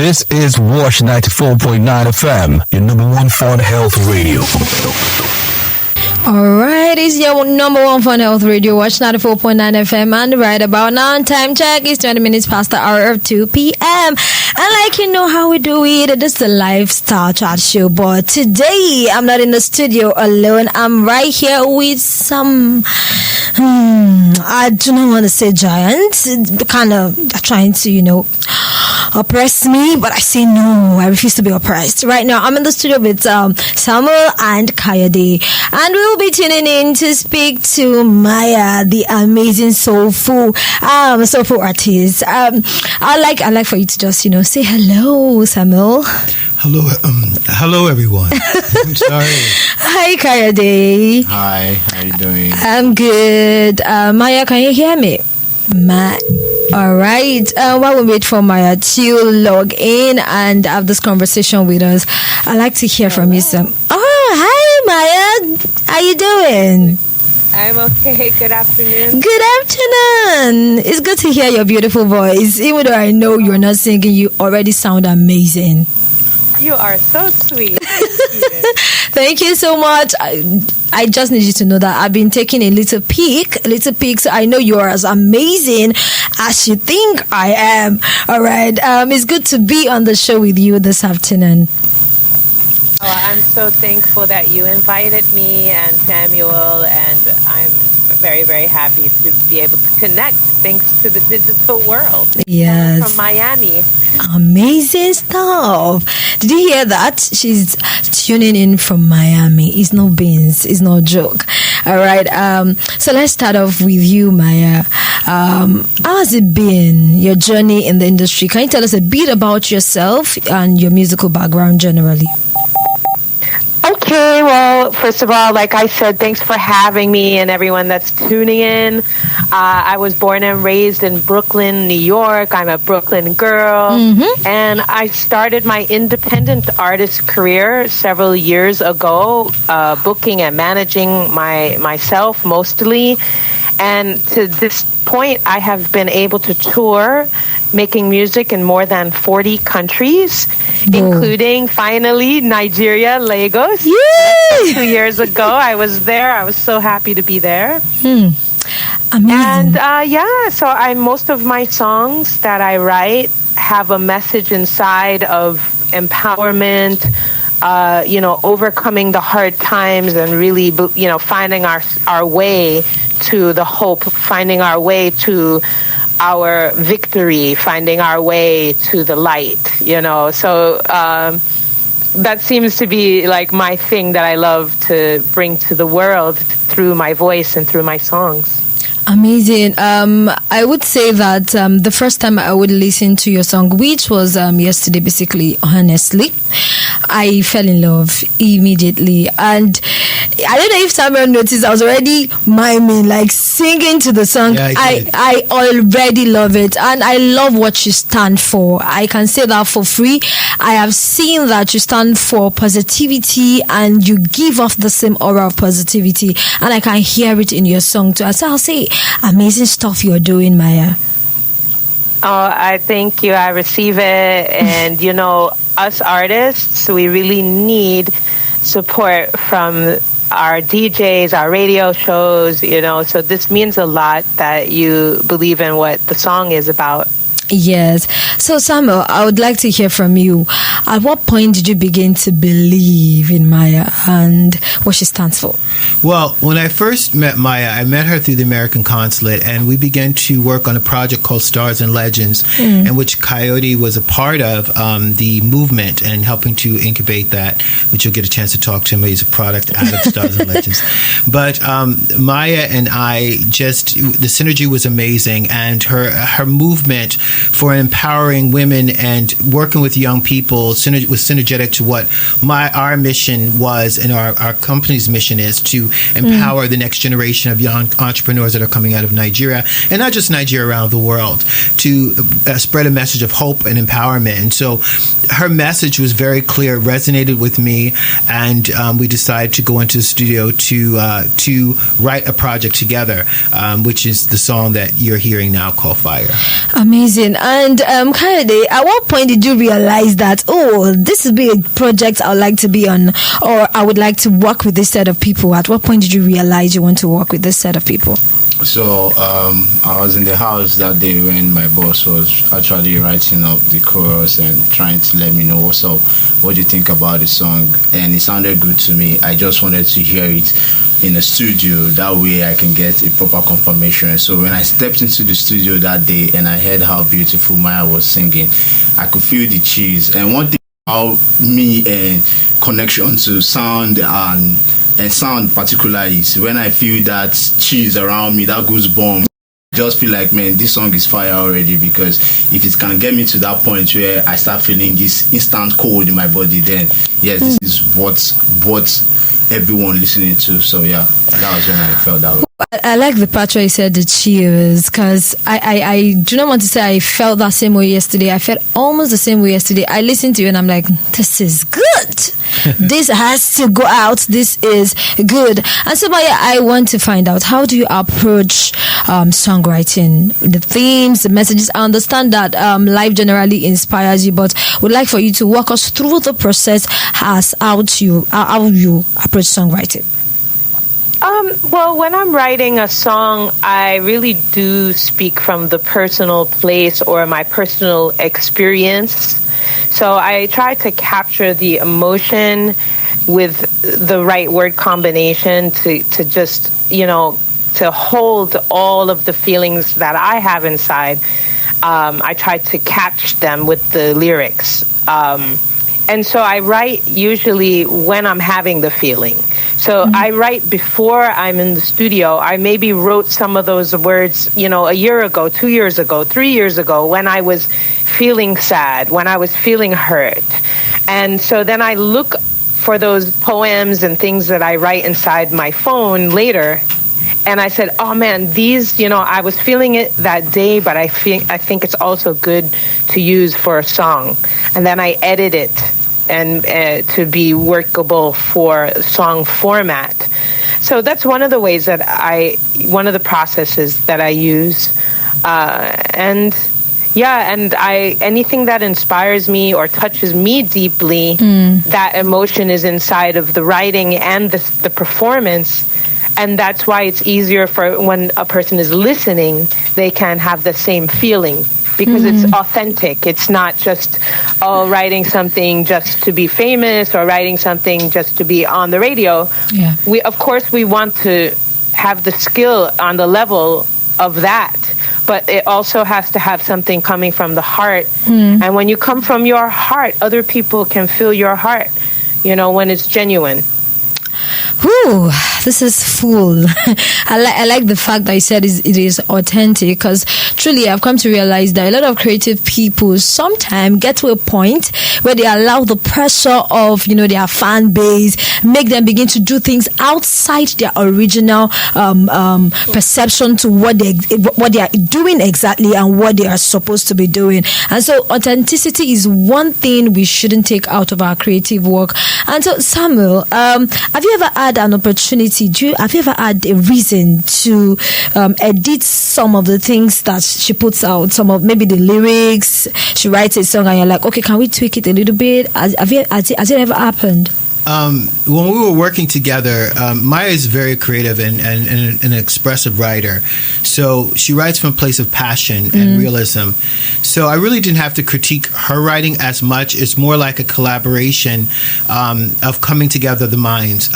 This is Wash 94.9 FM, your number one fun health radio. Alright, it's your number one fun health radio, Watch 94.9 FM, and right about now, time check is 20 minutes past the hour of 2 p.m. And like you know how we do it, this is the lifestyle chat show, but today I'm not in the studio alone. I'm right here with some, I do not want to say giants, kind of trying to, oppress me, but I say no, I refuse to be oppressed. Right now, I'm in the studio with Samuel and Kayode, and we'll be tuning in to speak to Maya, the amazing soulful artist. I'd like for you to just, say hello, Samuel. Hello everyone. I'm sorry. Hi, Kayode. Hi, how you doing? I'm good. Maya, can you hear me? All right. While we wait for Maya to log in and have this conversation with us, I'd like to hear from you some. Oh, hi, Maya. How you doing? I'm okay. Good afternoon. Good afternoon. It's good to hear your beautiful voice. Even though I know you're not singing, you already sound amazing. You are so sweet. Thank you so much. I just need you to know that I've been taking a little peek, so I know you are as amazing as you think I am. All right. It's good to be on the show with you this afternoon. Oh, I'm so thankful that you invited me and Samuel, and I'm very, very happy to be able to connect thanks to the digital world. Yes. From Miami. Amazing stuff. Did you hear that? She's tuning in from Miami. It's no beans. It's no joke. All right. So let's start off with you, Maya. How has it been, your journey in the industry? Can you tell us a bit about yourself and your musical background generally? Okay, well, first of all, like I said, thanks for having me and everyone that's tuning in. I was born and raised in Brooklyn, New York. I'm a Brooklyn girl. Mm-hmm. And I started my independent artist career several years ago, booking and managing myself mostly. And to this point, I have been able to tour, making music in more than 40 countries, including finally Nigeria, Lagos. Yay! 2 years ago, I was there. I was so happy to be there. Amazing. And so most of my songs that I write have a message inside of empowerment, overcoming the hard times and really, finding our way to the hope, finding our way to our victory, finding our way to the light, So that seems to be like my thing that I love to bring to the world through my voice and through my songs. Amazing. I would say that the first time I would listen to your song, which was yesterday, basically, honestly, I fell in love immediately. And I don't know if Samuel noticed, I was already miming, like singing to the song. Yeah, I already love it. And I love what you stand for. I can say that for free. I have seen that you stand for positivity and you give off the same aura of positivity. And I can hear it in your song too. So I'll say, amazing stuff you're doing, Maya. Oh, I thank you. I receive it. And, us artists, we really need support from our DJs, our radio shows, so this means a lot that you believe in what the song is about. Yes. So, Samuel, I would like to hear from you. At what point did you begin to believe in Maya and what she stands for? Well, when I first met Maya, I met her through the American consulate, and we began to work on a project called Stars and Legends, in which Kayode was a part of the movement and helping to incubate that, which you'll get a chance to talk to him. He's a product out of Stars and Legends. But Maya and I the synergy was amazing, and her movement for empowering women and working with young people was synergetic to what our mission was and our company's mission is, to empower the next generation of young entrepreneurs that are coming out of Nigeria, and not just Nigeria, around the world, to spread a message of hope and empowerment. And so her message was very clear, resonated with me, and we decided to go into the studio to write a project together, which is the song that you're hearing now, called Fire. Amazing. songwriting. And Kayode, at what point did you realize that, oh, this would be a project I would like to be on, or I would like to work with this set of people? At what point did you realize you want to work with this set of people? So I was in the house that day when my boss was actually writing up the chorus and trying to let me know what's up, what do you think about the song, and it sounded good to me. I just wanted to hear it in the studio, that way I can get a proper confirmation. So when I stepped into the studio that day and I heard how beautiful Maya was singing, I could feel the cheese. And one thing about me and connection to sound and sound particularly is when I feel that cheese around me, that goosebump, just feel like, man, this song is fire already. Because if it can get me to that point where I start feeling this instant cold in my body, then yes, this is what everyone listening to. So yeah, that was when I felt that way. I like the part where you said the cheers, because I do not want to say I felt that same way yesterday. I felt almost the same way yesterday. I listened to you and I'm like, this is good. This has to go out. This is good. And so, Maya, I want to find out, how do you approach songwriting, the themes, the messages? I understand that life generally inspires you, but would like for you to walk us through the process as how you approach songwriting. Well, when I'm writing a song, I really do speak from the personal place or my personal experience. So I try to capture the emotion with the right word combination to just, to hold all of the feelings that I have inside. I try to catch them with the lyrics. And so I write usually when I'm having the feeling. So I write before I'm in the studio. I maybe wrote some of those words, a year ago, 2 years ago, 3 years ago, when I was feeling sad, when I was feeling hurt. And so then I look for those poems and things that I write inside my phone later. And I said, oh man, these, I was feeling it that day, but I think it's also good to use for a song. And then I edit it and to be workable for song format. So that's one of the ways that one of the processes that I use. Anything that inspires me or touches me deeply, that emotion is inside of the writing and the performance. And that's why it's easier for when a person is listening, they can have the same feeling. Because it's authentic. It's not just writing something just to be famous or writing something just to be on the radio. Yeah. We want to have the skill on the level of that, but it also has to have something coming from the heart. And when you come from your heart, other people can feel your heart, when it's genuine. Whew, this is full. I like the fact that you said it is authentic, because truly I've come to realize that a lot of creative people sometimes get to a point where they allow the pressure of their fan base make them begin to do things outside their original perception to what they are doing exactly and what they are supposed to be doing. And so authenticity is one thing we shouldn't take out of our creative work. And so, Samuel, have you ever had an opportunity? Have you ever had a reason to edit some of the things that she puts out? Some of maybe the lyrics. She writes a song and you're like, okay, can we tweak it a little bit? Has it ever happened? When we were working together, Maya is very creative and an expressive writer. So she writes from a place of passion and realism. So I really didn't have to critique her writing as much. It's more like a collaboration of coming together of the minds.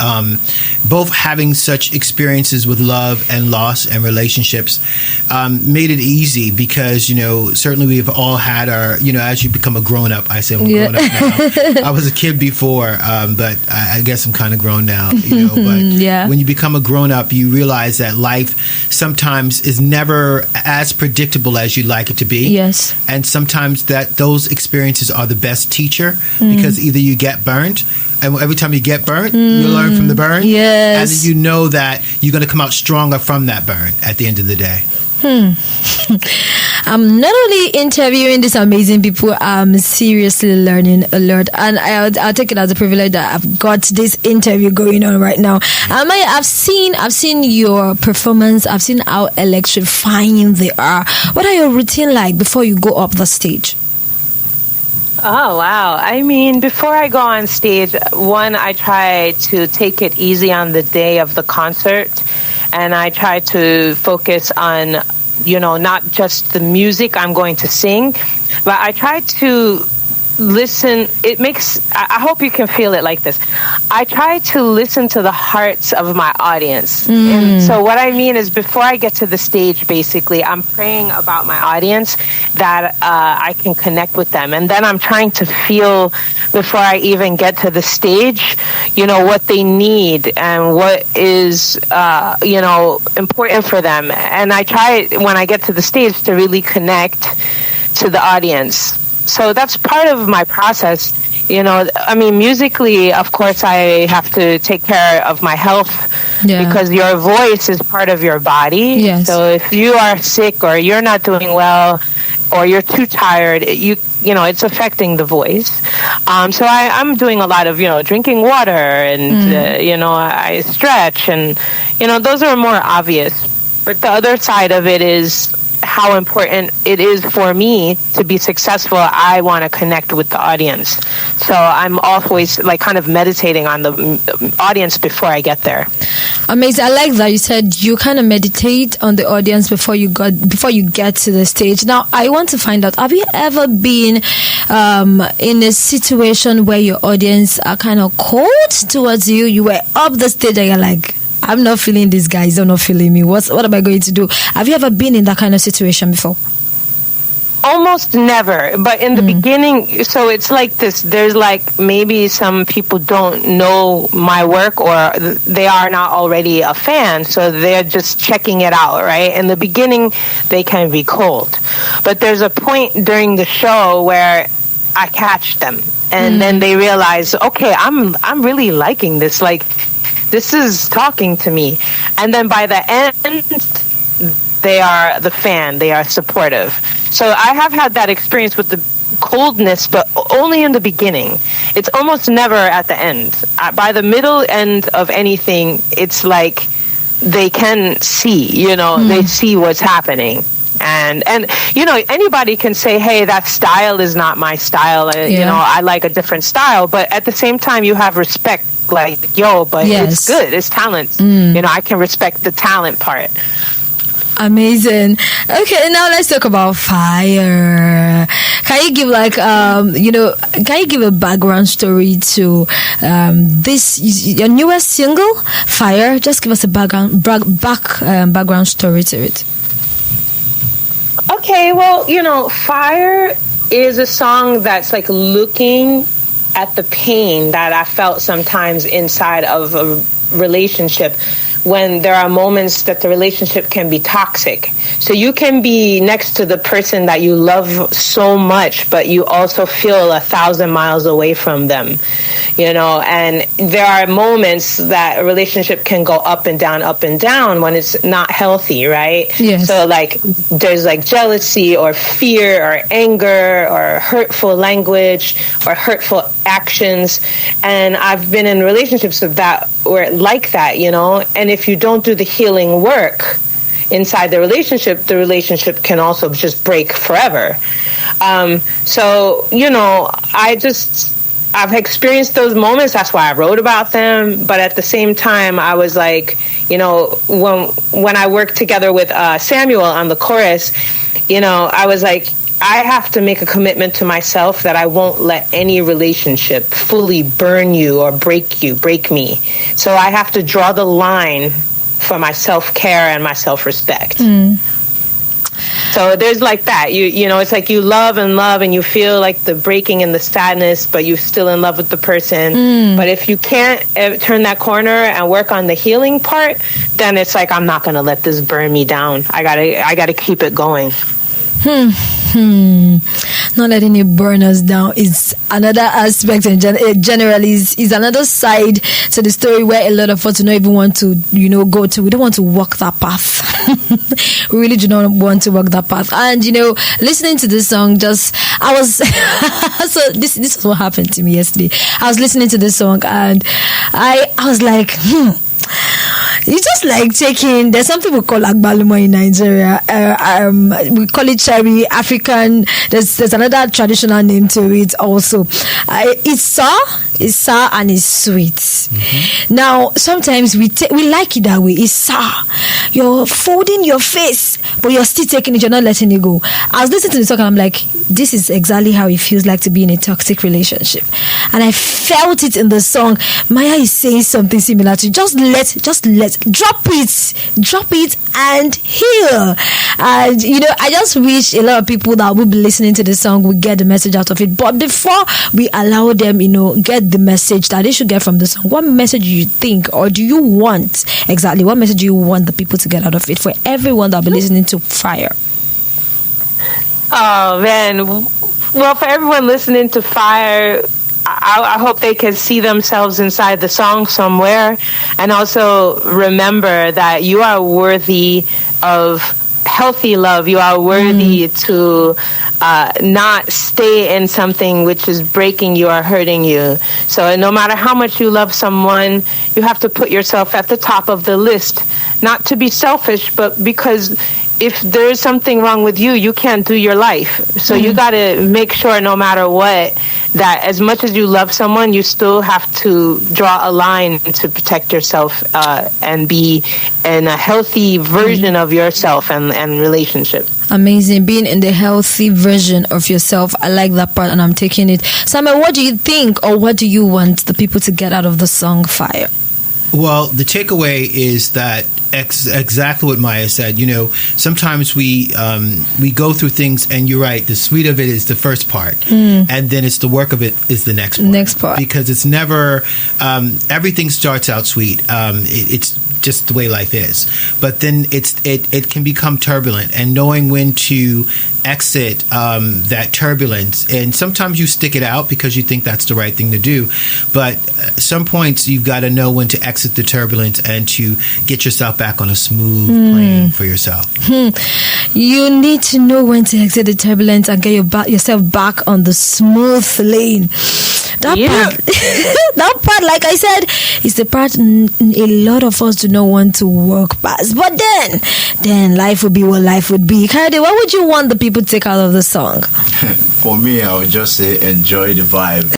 Both having such experiences with love and loss and relationships made it easy because, certainly we've all had our, as you become a grown-up, I say I'm a grown-up now. I was a kid before, but I guess I'm kind of grown now, but when you become a grown-up, you realize that life sometimes is never as predictable as you'd like it to be. Yes. And sometimes those experiences are the best teacher because either you get burnt, and every time you get burnt, you learn from the burn. Yes. And you know that you're going to come out stronger from that burn at the end of the day. I'm not only interviewing these amazing people, I'm seriously learning a lot, and I'll take it as a privilege that I've got this interview going on right now. I've seen your performance. I've seen how electrifying they are. What are your routine like before you go up the stage? Oh, wow. I mean, before I go on stage, one, I try to take it easy on the day of the concert. And I try to focus on, not just the music I'm going to sing, but I try to listen. I hope you can feel it like this. I try to listen to the hearts of my audience. And so what I mean is, before I get to the stage, basically, I'm praying about my audience that I can connect with them. And then I'm trying to feel, before I even get to the stage, what they need and what is, important for them. And I try, when I get to the stage, to really connect to the audience. So that's part of my process. Musically, of course, I have to take care of my health, because your voice is part of your body. Yes. So if you are sick or you're not doing well or you're too tired, it's affecting the voice. So I'm doing a lot of, drinking water and, I stretch and, those are more obvious. But the other side of it is how important it is for me to be successful. I want to connect with the audience. So I'm always kind of meditating on the audience before I get there. Amazing. I like that you said you kind of meditate on the audience before you get to the stage. Now, I want to find out, have you ever been in a situation where your audience are kind of cold towards you? You were up the stage and you're like, I'm not feeling these guys, they're not feeling me. What am I going to do? Have you ever been in that kind of situation before? Almost never. But in the beginning, so it's like this. There's maybe some people don't know my work, or they are not already a fan, so they're just checking it out, right? In the beginning, they can be cold. But there's a point during the show where I catch them. And then they realize, okay, I'm really liking this. This is talking to me. And then by the end, they are the fan. They are supportive. So I have had that experience with the coldness, but only in the beginning. It's almost never at the end. By the middle end of anything, it's like they can see, they see what's happening. And anybody can say, hey, that style is not my style. I like a different style. But at the same time, you have respect. It's good. It's talent. I can respect the talent part. Amazing. Okay, now let's talk about Fire. Can you give can you give a background story to your newest single, Fire? Just give us a background story to it. Okay, well, Fire is a song that's looking at the pain that I felt sometimes inside of a relationship, when there are moments that the relationship can be toxic. So you can be next to the person that you love so much, but you also feel 1,000 miles away from them, and there are moments that a relationship can go up and down when it's not healthy, right? Yes. So there's jealousy or fear or anger or hurtful language or hurtful actions. And I've been in relationships where like that, and if you don't do the healing work inside the relationship can also just break forever. I've experienced those moments. That's why I wrote about them. But at the same time, I was when I worked together with Samuel on the chorus, I was I have to make a commitment to myself that I won't let any relationship fully burn you or break me. So I have to draw the line for my self-care and my self-respect. So there's that. It's you love and you feel the breaking and the sadness, but you're still in love with the person. But if you can't turn that corner and work on the healing part, then it's I'm not going to let this burn me down. I gotta keep it going. Not letting it burn us down is another aspect, and generally is another side to the story where a lot of us do not even want to, go to. We don't want to walk that path. We really do not want to walk that path. And listening to this song, I was so this is what happened to me yesterday. I was listening to this song and I was like, it's just like taking. There's something we call agbalumo in Nigeria. We call it cherry. African. There's another traditional name to it also. It's sour and it's sweet. Mm-hmm. Now sometimes we like it that way. It's sour. You're folding your face, but you're still taking it. You're not letting it go. I was listening to the song and I'm like, this is exactly how it feels like to be in a toxic relationship. And I felt it in the song. Maya is saying something similar to just let drop it and heal. And I just wish a lot of people that will be listening to the song will get the message out of it. But before we allow them, get the message that they should get from the song, what message do you think, or do you want exactly? What message do you want the people to get out of it for everyone that will be listening to Fire? Oh man, well, for everyone listening to Fire, I hope they can see themselves inside the song somewhere, and also remember that you are worthy of healthy love. You are worthy to not stay in something which is breaking you or hurting you. So no matter how much you love someone, you have to put yourself at the top of the list, not to be selfish, but because if there's something wrong with you, you can't do your life. So you got to make sure, no matter what, that as much as you love someone, you still have to draw a line to protect yourself and be in a healthy version of yourself and relationship. Amazing. Being in the healthy version of yourself. I like that part and I'm taking it. Samuel, what do you think, or what do you want the people to get out of the song Fire? Well, the takeaway is that exactly what Maya said. Sometimes we go through things, and you're right. The sweet of it is the first part, and then it's the work of it is the next part. Because it's never everything starts out sweet. It's just the way life is, but then it can become turbulent, and knowing when to exit that turbulence, and sometimes you stick it out because you think that's the right thing to do, but some points you've got to know when to exit the turbulence and to get yourself back on a smooth plane for yourself. You need to know when to exit the turbulence and get yourself back on the smooth lane. That part, like I said, is the part a lot of us do not want to walk past. But then life would be what life would be. Kayode, what would you want the people to take out of the song? For me, I would just say enjoy the vibe,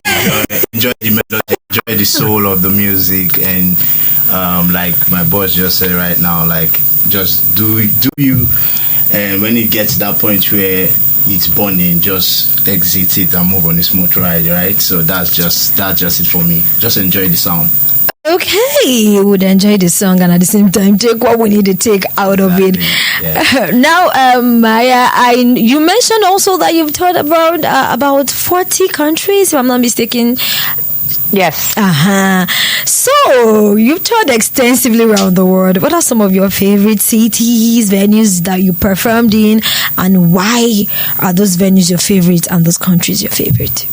enjoy the melody, enjoy the soul of the music, and like my boss just said right now, like just do you, and when it gets to that point where it's burning, just exit it and move on a smooth ride, right? So that's just it for me. Just enjoy the sound. Okay, we would enjoy the song and at the same time take what we need to take out of it. Yeah. Now, Maya, you mentioned also that you've taught about 40 countries, if I'm not mistaken. Yes. So you've toured extensively around the world. What are some of your favorite cities, venues that you performed in, and why are those venues your favorite and those countries your favorite?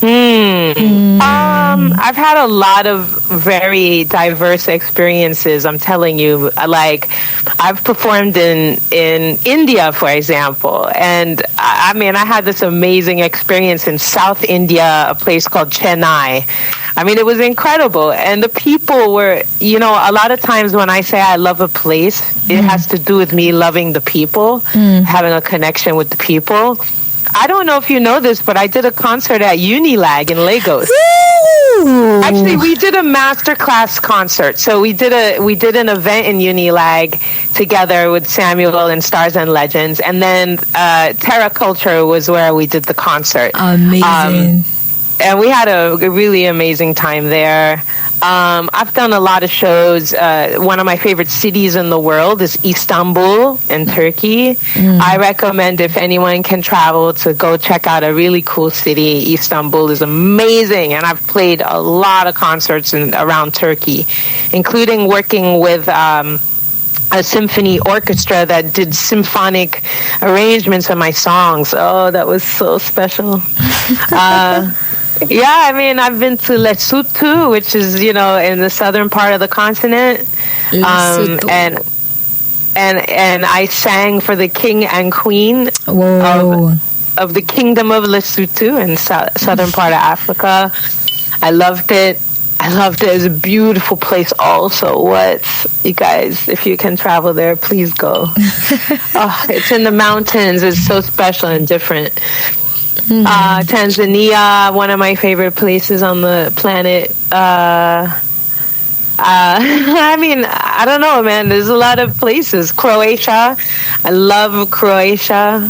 I've had a lot of very diverse experiences. I'm telling you, like I've performed in India, for example, and I had this amazing experience in South India, a place called Chennai. It was incredible, and the people were, a lot of times when I say I love a place, it has to do with me loving the people, having a connection with the people. I don't know if you know this, but I did a concert at Unilag in Lagos. Ooh. Actually, we did a masterclass concert. So we did an event in Unilag together with Samuel and Stars and Legends, and then Terra Culture was where we did the concert. Amazing. And we had a really amazing time there. I've done a lot of shows. One of my favorite cities in the world is Istanbul in Turkey. I recommend, if anyone can travel, to go check out a really cool city. Istanbul is amazing, and I've played a lot of concerts around Turkey, including working with a a symphony orchestra that did symphonic arrangements of my songs. Oh, that was so special. Yeah, I mean, I've been to Lesotho, which is, in the southern part of the continent. And I sang for the king and queen of the kingdom of Lesotho in southern part of Africa. I loved it. It's a beautiful place also. You guys, if you can travel there, please go. It's in the mountains. It's so special and different. Tanzania, one of my favorite places on the planet. I mean, I don't know, man. There's a lot of places. Croatia. I love Croatia.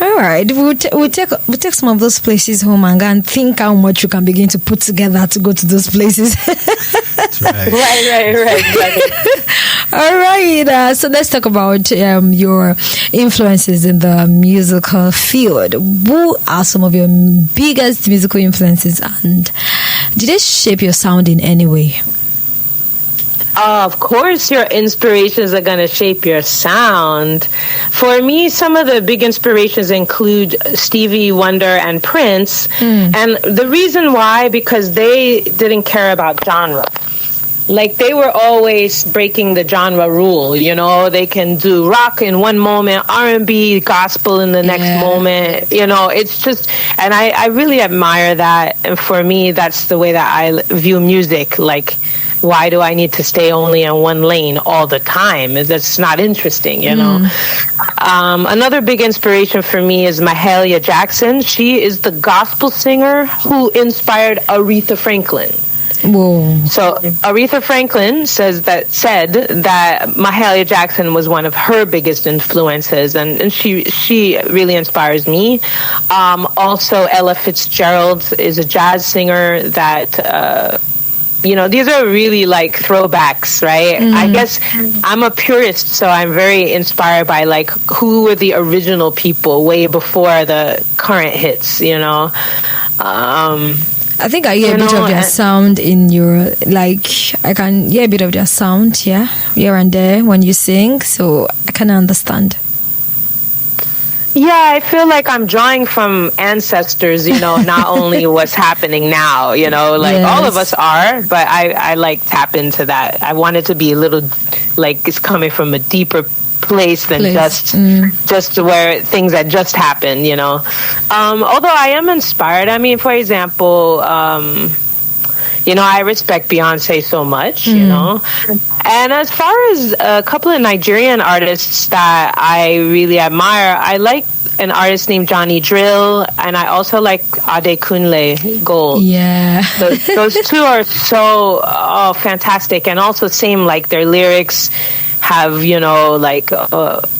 All right, we'll take some of those places home and go and think how much you can begin to put together to go to those places. That's right. Right. All right, so let's talk about your influences in the musical field. Who are some of your biggest musical influences, and did they shape your sound in any way? Of course, your inspirations are going to shape your sound. For me, some of the big inspirations include Stevie Wonder and Prince. And the reason why, because they didn't care about genre. Like, they were always breaking the genre rule, They can do rock in one moment, R&B, gospel in the next moment, It's just, and I really admire that. And for me, that's the way that I view music. Like, why do I need to stay only in one lane all the time? That's not interesting, Another big inspiration for me is Mahalia Jackson. She is the gospel singer who inspired Aretha Franklin. Whoa. So Aretha Franklin said that Mahalia Jackson was one of her biggest influences, and she really inspires me. Also, Ella Fitzgerald is a jazz singer that these are really like throwbacks, right? I guess I'm a purist, so I'm very inspired by like who were the original people way before the current hits, I think I hear a bit of their sound in your, I can hear a bit of their sound, here and there when you sing, so I can understand. Yeah, I feel like I'm drawing from ancestors, not only what's happening now, all of us are, but I like tap into that. I want it to be a little like it's coming from a deeper place than just where things that just happened, Although I am inspired. I mean, for example, I respect Beyonce so much, And as far as a couple of Nigerian artists that I really admire, I like an artist named Johnny Drill, and I also like Adekunle Gold. Yeah. Those two are so fantastic, and also same, like their lyrics have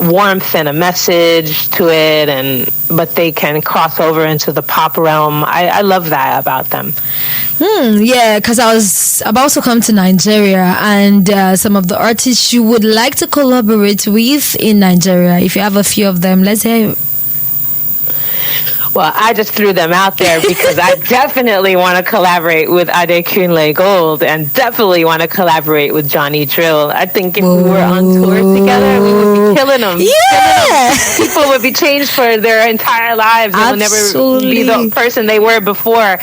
warmth and a message to it, but they can cross over into the pop realm. I love that about them. Yeah, because I was about to come to Nigeria, and some of the artists you would like to collaborate with in Nigeria, if you have a few of them, let's hear. Well, I just threw them out there because I definitely want to collaborate with Adekunle Gold and definitely want to collaborate with Johnny Drill. I think if we were on tour together, we would be killing them. Yeah! People would be changed for their entire lives. They would never be the person they were before.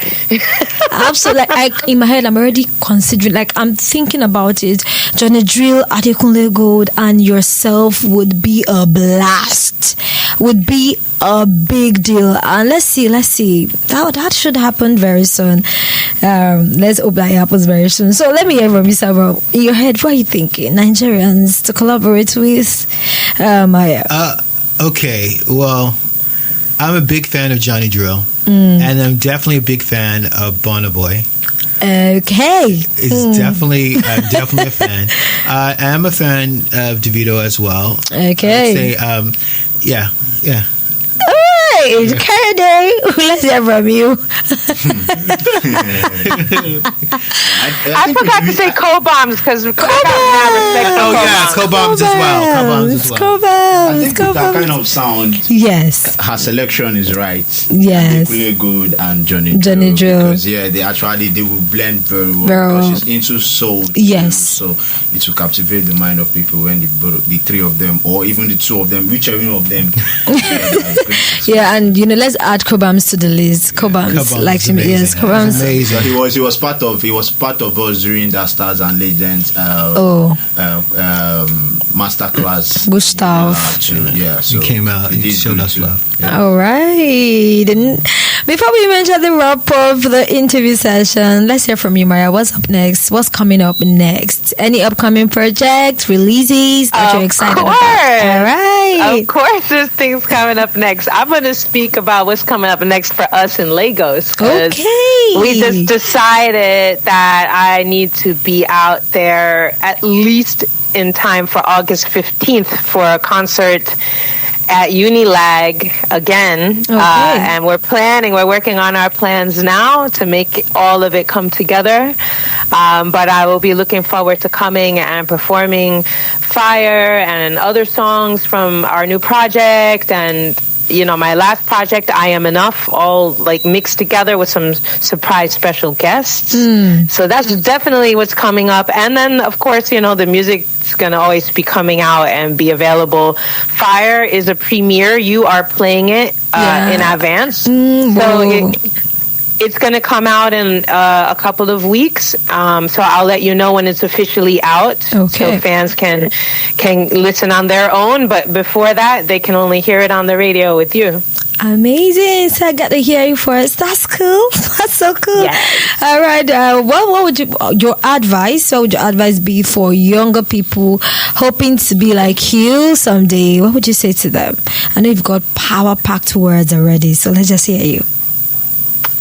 Absolutely. In my head, I'm already considering, I'm thinking about it. Johnny Drill, Adekunle Gold, and yourself would be a blast. Would be a big deal. And let's see. That should happen very soon. Let's hope that it happens very soon. So let me hear from you, Sabra. In your head, what are you thinking? Nigerians to collaborate with? Maya. Okay, well, I'm a big fan of Johnny Drill. And I'm definitely a big fan of Burna Boy. Okay. I'm definitely a fan. I am a fan of DeVito as well. Okay. I would say, yeah. right, Kennedy, let's hear from you. I forgot to say co-bombs because Oh yeah, co-bombs as well. Co-bombs as well. I think with that kind of sound, Yes. her selection is right. Yes. They Good and Johnny Johnny Drill. Because they will blend very well. Very well. Because she's into soul. Yes. Too, so it will captivate the mind of people when the three of them, or even the two of them, whichever of them. Yeah, and let's add Cobams to the list. Cobams, like him, yes, Cobams. Amazing. But he was part of us during that Stars and Legends masterclass. Gustav. So He came out. He did showed good us too. love. Yeah. All right. And before we mention the wrap of the interview session, let's hear from you, Maya. What's up next? What's coming up next? Any upcoming projects, releases that you're excited about? All right. Of course, there's things coming up next. I'm going to speak about what's coming up next for us in Lagos. 'Cause Okay. we just decided that I need to be out there at least in time for August 15th for a concert at Unilag again. Okay. And we're working on our plans now to make all of it come together. But I will be looking forward to coming and performing Fire and other songs from our new project and my last project, I Am Enough, all like mixed together with some surprise special guests. So that's definitely what's coming up. And then, of course, the music's going to always be coming out and be available. Fire is a premiere. You are playing it in advance. So it's going to come out in a couple of weeks. So I'll let you know when it's officially out. Okay. So fans can listen on their own. But before that, they can only hear it on the radio with you. Amazing. So I got to hear you first. That's cool. That's so cool. Yes. All right. What would your advice be for younger people hoping to be like you someday? What would you say to them? I know you've got power-packed words already, so let's just hear you.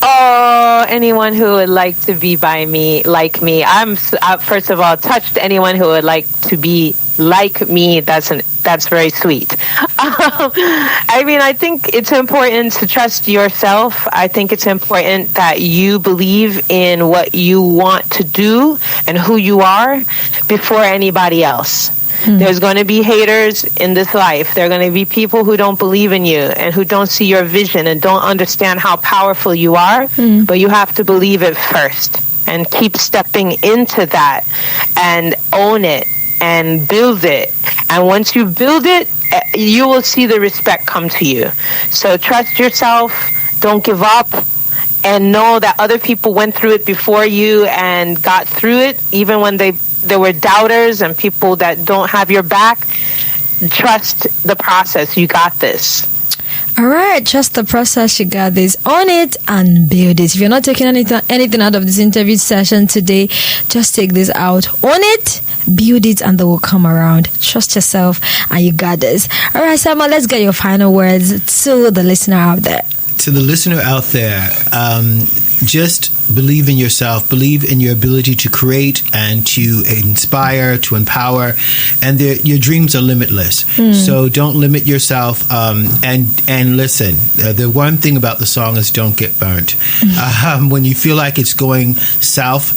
Oh, anyone who would like to be like me. I'm first of all touched. Anyone who would like to be like me, that's very sweet. I think it's important to trust yourself. I think it's important that you believe in what you want to do and who you are before anybody else. There's going to be haters in this life. There are going to be people who don't believe in you and who don't see your vision and don't understand how powerful you are. But you have to believe it first and keep stepping into that and own it and build it. And once you build it, you will see the respect come to you. So trust yourself. Don't give up. And know that other people went through it before you and got through it, even when there were doubters and people that don't have your back. Trust the process. You got this. All right, trust the process. You got this. Own it and build it. If you're not taking anything out of this interview session today, just take this out. Own it, build it, and they will come around. Trust yourself, and you got this. All right, Samuel, let's get your final words to the listener out there. To the listener out there, just believe in yourself, believe in your ability to create and to inspire, to empower, and your dreams are limitless. So don't limit yourself, and listen. The one thing about the song is don't get burnt. When you feel like it's going south,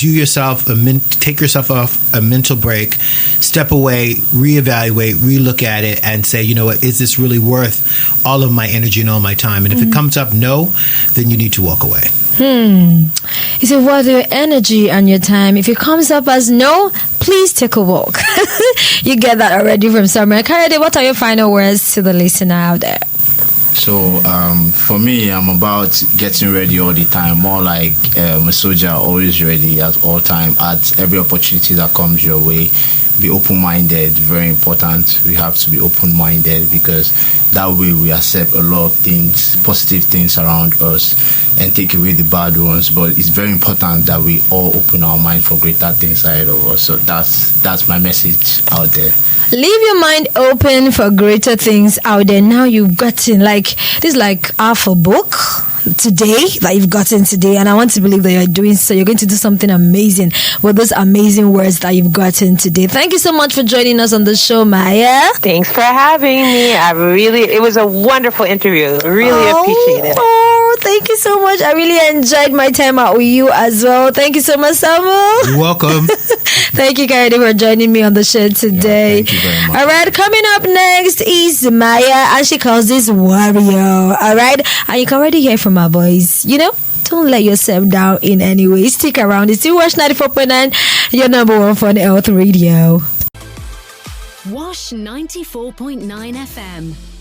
take yourself off a mental break, step away, reevaluate, relook at it, and say, you know what, is this really worth all of my energy and all my time? And if it comes up no, then you need to walk away. You say, worth your energy and your time. If it comes up as no, please take a walk. You get that already from Summer. Kayode, what are your final words to the listener out there? So for me, I'm about getting ready all the time, more like a soldier, always ready at all time, at every opportunity that comes your way. Be open-minded, very important. We have to be open-minded because that way we accept a lot of things, positive things around us, and take away the bad ones. But it's very important that we all open our mind for greater things ahead of us. So that's my message out there. Leave your mind open for greater things out there. Now you've gotten this, like half a book. today, that you've gotten today, and I want to believe that you're doing so. You're going to do something amazing with those amazing words that you've gotten today. Thank you so much for joining us on the show, Maya. Thanks for having me. It was a wonderful interview. Really appreciate it. Oh, thank you so much. I really enjoyed my time out with you as well. Thank you so much, Samuel. You're welcome. Thank you, Kayode, for joining me on the show today. Thank you very much. All right, coming up next is Maya, and she calls this Warrior. All right, and you can already hear from her voice. Don't let yourself down in any way. Stick around. It's Wash 94.9, your number one for the Health Radio. Wash 94.9 FM.